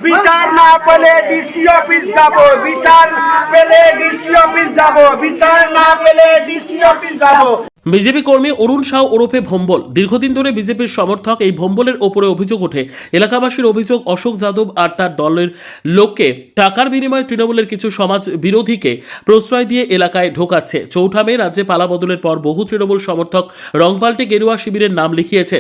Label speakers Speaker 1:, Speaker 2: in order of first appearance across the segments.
Speaker 1: বিচার না পেলে ডিসি অফিস যাব, বিচার পেলে ডিসি অফিস যাব, বিচার না পেলে ডিসি অফিস যাব।
Speaker 2: বিজেপি কর্মী অরুণ সাউ ওরফে ভম্বল দীর্ঘদিন ধরে বিজেপির সমর্থক। এই ভম্বলের ওপরে অভিযোগ ওঠে, এলাকাবাসীর অভিযোগ অশোক যাদব আর তার দলের লোককে টাকার বিনিময়ে তৃণমূলের কিছু সমাজ বিরোধীকে প্রশ্রয় দিয়ে এলাকায় ঢোকাচ্ছে। চৌঠা মে রাজ্যে পালা বদলের পর বহু তৃণমূল সমর্থক রংপাল্টে গেরুয়া শিবিরের নাম লিখিয়েছে।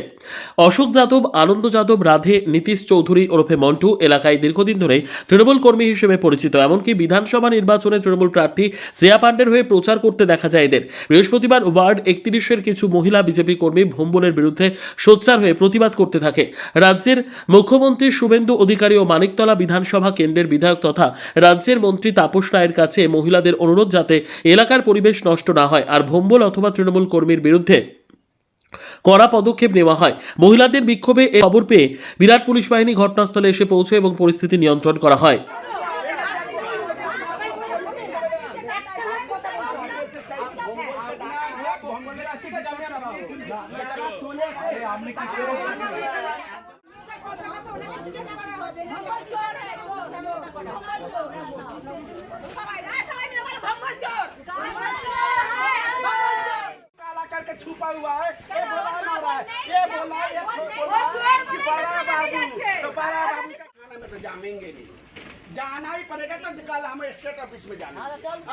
Speaker 2: অশোক যাদব, আনন্দ যাদব, রাধে, নীতিশ চৌধুরী ওরফে মন্টু এলাকায় দীর্ঘদিন ধরে তৃণমূল কর্মী হিসেবে পরিচিত। এমনকি বিধানসভা নির্বাচনে তৃণমূল প্রার্থী শ্রেয়া পাণ্ডের হয়ে প্রচার করতে দেখা যায় এদের। বৃহস্পতিবার ওয়ার্ড 31-এর কিছু মহিলা বিজেপি কর্মী ভম্বলের বিরুদ্ধে সোচ্চার হয়ে প্রতিবাদ করতে থাকে। রাজ্যের মুখ্যমন্ত্রী শুভেন্দু অধিকারী ও মানিকতলা বিধানসভা কেন্দ্রের বিধায়ক তথা রাজ্যের মন্ত্রী তাপস রায়ের কাছে মহিলাদের অনুরোধ যাতে এলাকার পরিবেশ নষ্ট না হয় আর ভম্বল অথবা তৃণমূল কর্মীর বিরুদ্ধে কড়া পদক্ষেপ নেওয়া হয়। মহিলাদের বিক্ষোভে এ খবর পেয়ে বিরাট পুলিশ বাহিনী ঘটনাস্থলে এসে পৌঁছে এবং পরিস্থিতি নিয়ন্ত্রণ করা হয়।
Speaker 1: छुपा हुआ है, ये बोला ना रहा है, ये बोला ये बोला कि बड़ा बाबू, तो बड़ा बाबू का थाना में तो जामेंगे नहीं, जाना ही पड़ेगा। तो कल हमें स्टेट ऑफिस में जाना,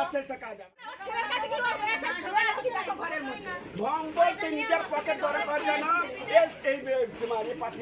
Speaker 1: अच्छे से कहा जाए भंबल के नीचे पॉकेट द्वारा कर जाना, ये तुम्हारी पार्टी